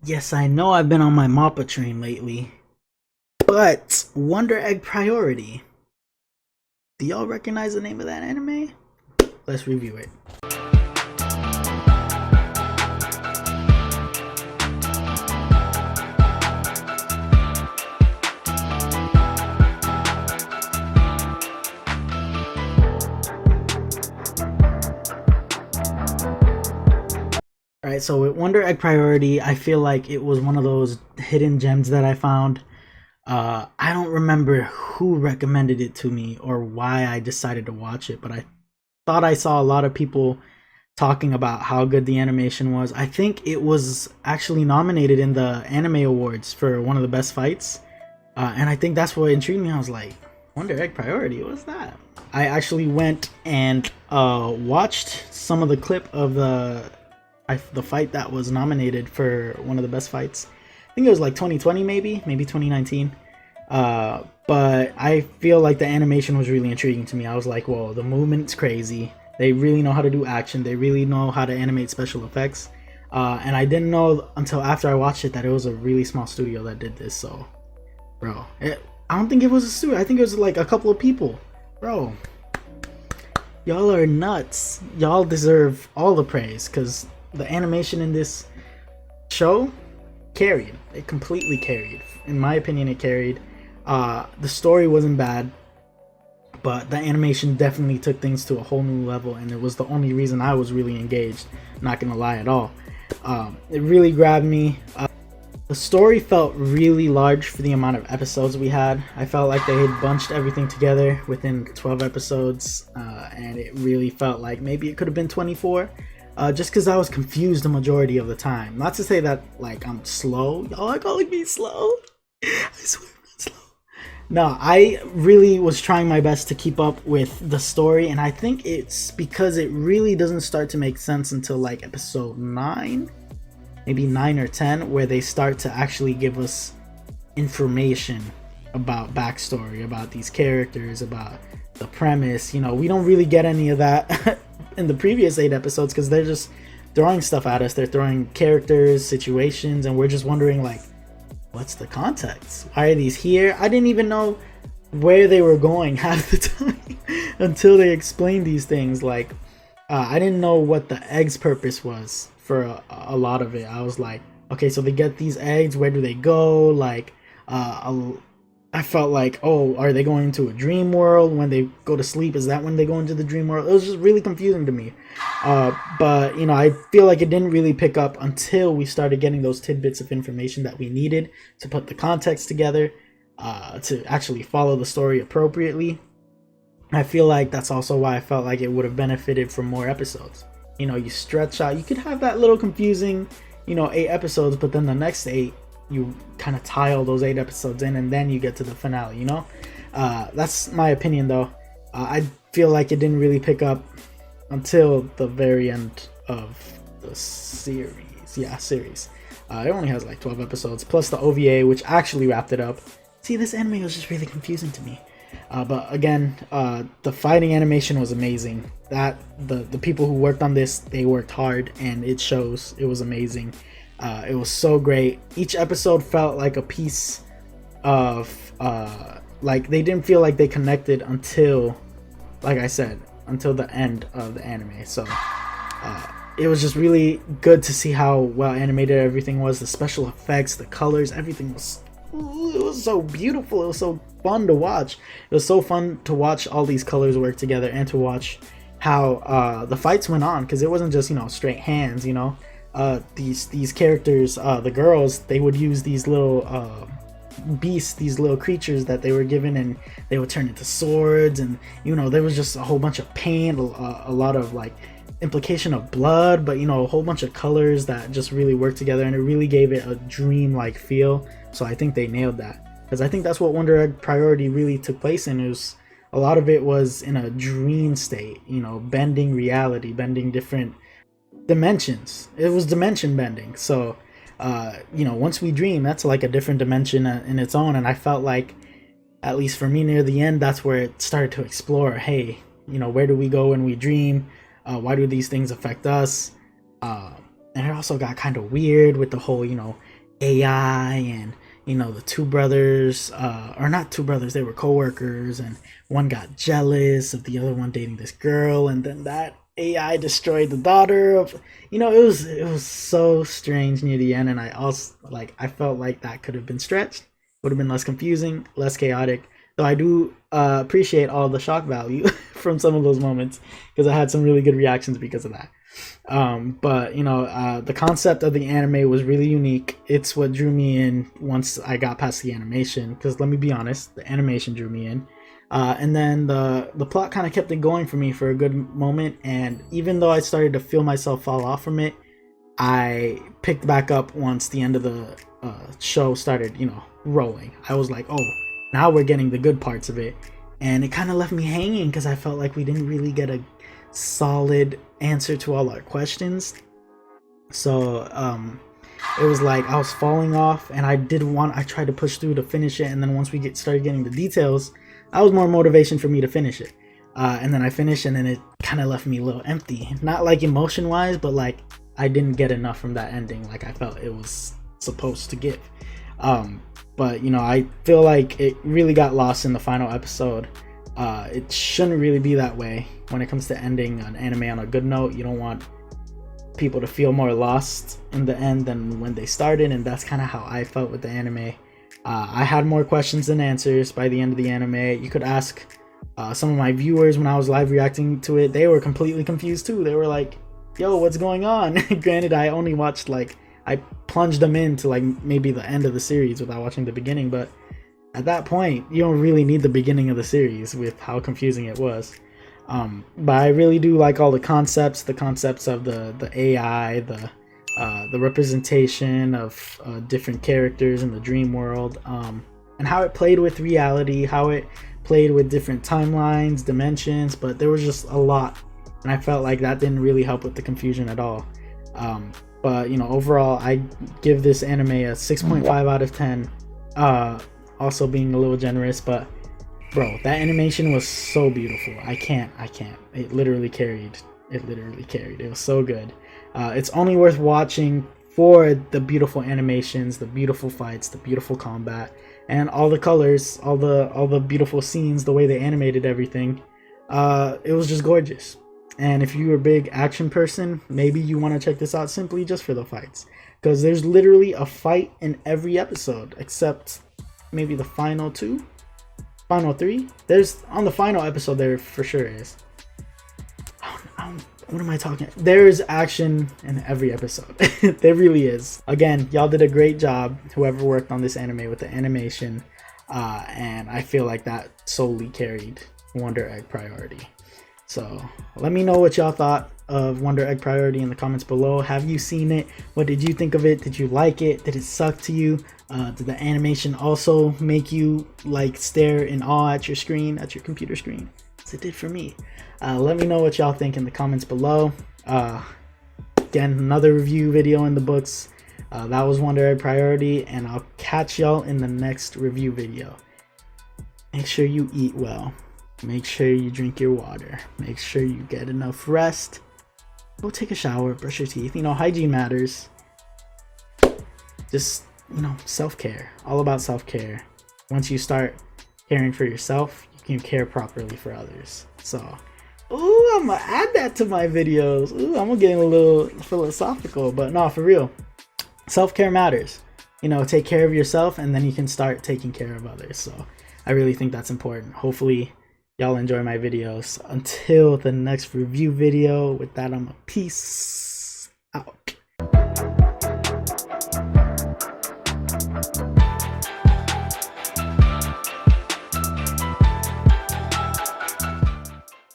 Yes, I know I've been on my Mappa train lately, but Wonder Egg Priority. Do y'all recognize the name of that anime? Let's review it. Alright, so with Wonder Egg Priority, I feel like it was one of those hidden gems that I found. I don't remember who recommended it to me or why I decided to watch it, but I thought I saw a lot of people talking about how good the animation was. I think it was actually nominated in the Anime Awards for one of the best fights. And I think that's what intrigued me. I was like, Wonder Egg Priority, what's that? I actually went and watched some of the clip of the fight that was nominated for one of the best fights. I think it was like 2020, maybe 2019. But I feel like the animation was really intriguing to me. I was like, whoa, the movement's crazy. They really know how to do action. They really know how to animate special effects. And I didn't know until after I watched it that it was a really small studio that did this. So, bro, I don't think it was a studio. I think it was like a couple of people. Bro, y'all are nuts. Y'all deserve all the praise because the animation in this show carried. It completely carried. In my opinion, it carried. The story wasn't bad, but the animation definitely took things to a whole new level, and it was the only reason I was really engaged. Not gonna lie at all. It really grabbed me. The story felt really large for the amount of episodes we had. I felt like they had bunched everything together within 12 episodes, and it really felt like maybe it could have been 24. Just because I was confused the majority of the time. Not to say that like I'm slow. Y'all are calling me slow. I swear I'm not slow. No, I really was trying my best to keep up with the story, and I think it's because it really doesn't start to make sense until like episode 9, maybe 9 or 10, where they start to actually give us information about backstory, about these characters, about the premise. You know, we don't really get any of that in the previous 8 episodes because they're just throwing stuff at us. They're throwing characters, situations, and we're just wondering like, what's the context? Why are these here? I didn't even know where they were going half the time until they explained these things. Like, I didn't know what the egg's purpose was for a lot of it. I was like, okay, so they get these eggs, where do they go? Like, I felt like, oh, are they going to a dream world when they go to sleep? Is that when they go into the dream world? It was just really confusing to me. But, you know, I feel like it didn't really pick up until we started getting those tidbits of information that we needed to put the context together, to actually follow the story appropriately. I feel like that's also why I felt like it would have benefited from more episodes. You know, you stretch out, you could have that little confusing, 8 episodes, but then the next 8, you kind of tie all those 8 episodes in, and then you get to the finale. That's my opinion though. I feel like it didn't really pick up until the very end of the series. It only has like 12 episodes plus the OVA, which actually wrapped it up. See, this anime was just really confusing to me. But again, the fighting animation was amazing. That the people who worked on this, they worked hard, and it shows. It was amazing. It was so great. Each episode felt like a piece of like they didn't feel like they connected until, like I said, until the end of the anime. So it was just really good to see how well animated everything was. The special effects, the colors, everything was, it was so beautiful. It was so fun to watch. It was so fun to watch all these colors work together, and to watch how the fights went on, because it wasn't just straight hands. These characters, the girls, they would use these little beasts, these little creatures that they were given, and they would turn into swords, and there was just a whole bunch of paint, a lot of like implication of blood, but a whole bunch of colors that just really worked together, and it really gave it a dream-like feel. So I think they nailed that, because I think that's what Wonder Egg Priority really took place in. It was, a lot of it was in a dream state, bending reality, bending different dimensions. It was dimension bending. So once we dream, that's like a different dimension in its own. And I felt like, at least for me, near the end, that's where it started to explore, hey, where do we go when we dream? Why do these things affect us? And it also got kind of weird with the whole AI and the two brothers, or not two brothers, they were co-workers, and one got jealous of the other one dating this girl, and then that AI destroyed the daughter of, it was so strange near the end. And I also, I felt like that could have been stretched, would have been less confusing, less chaotic, though I do appreciate all the shock value from some of those moments, because I had some really good reactions because of that. But the concept of the anime was really unique. It's what drew me in once I got past the animation, because let me be honest, the animation drew me in. And then the plot kind of kept it going for me for a good moment, and even though I started to feel myself fall off from it, I picked back up once the end of the show started, rolling. I was like, oh, now we're getting the good parts of it. And it kind of left me hanging because I felt like we didn't really get a solid answer to all our questions. So it was like I was falling off, and I tried to push through to finish it, and then once we started getting the details, that was more motivation for me to finish it. And then I finished, and then it kind of left me a little empty, not like emotion wise, but like I didn't get enough from that ending like I felt it was supposed to give. But I feel like it really got lost in the final episode. It shouldn't really be that way when it comes to ending an anime on a good note. You don't want people to feel more lost in the end than when they started, and that's kind of how I felt with the anime. I had more questions than answers by the end of the anime. You could ask some of my viewers when I was live reacting to it. They were completely confused too. They were like, yo, what's going on? Granted, I only watched I plunged them into maybe the end of the series without watching the beginning, but at that point you don't really need the beginning of the series with how confusing it was. But I really do like all the concepts of the AI, the representation of different characters in the dream world, and how it played with reality, how it played with different timelines, dimensions. But there was just a lot, and I felt like that didn't really help with the confusion at all. But overall, I give this anime a 6.5 out of 10. Also being a little generous, but bro, that animation was so beautiful. I can't. It literally carried. It was so good. It's only worth watching for the beautiful animations, the beautiful fights, the beautiful combat, and all the colors, all the beautiful scenes, the way they animated everything. It was just gorgeous. And if you're a big action person, maybe you want to check this out simply just for the fights, because there's literally a fight in every episode except maybe the final three. There's on the final episode there for sure is. What am I talking? There's action in every episode. There really is. Again, y'all did a great job, whoever worked on this anime with the animation, and I feel like that solely carried Wonder Egg Priority. So let me know what y'all thought of Wonder Egg Priority in the comments below. Have you seen it? What did you think of it? Did you like it? Did it suck to you? Did the animation also make you stare in awe at your screen, at your computer screen, as it did for me? Let me know what y'all think in the comments below. Again, another review video in the books. That was Wonder Egg Priority, and I'll catch y'all in the next review video. Make sure you eat well. Make sure you drink your water. Make sure you get enough rest. Go take a shower, brush your teeth. Hygiene matters. Just, self-care. All about self-care. Once you start caring for yourself, you can care properly for others. So, ooh, I'm gonna add that to my videos. Ooh, I'm gonna get a little philosophical, but no, for real. Self-care matters. Take care of yourself, and then you can start taking care of others. So, I really think that's important. Hopefully, y'all enjoy my videos. Until the next review video, with that, I'm a peace out.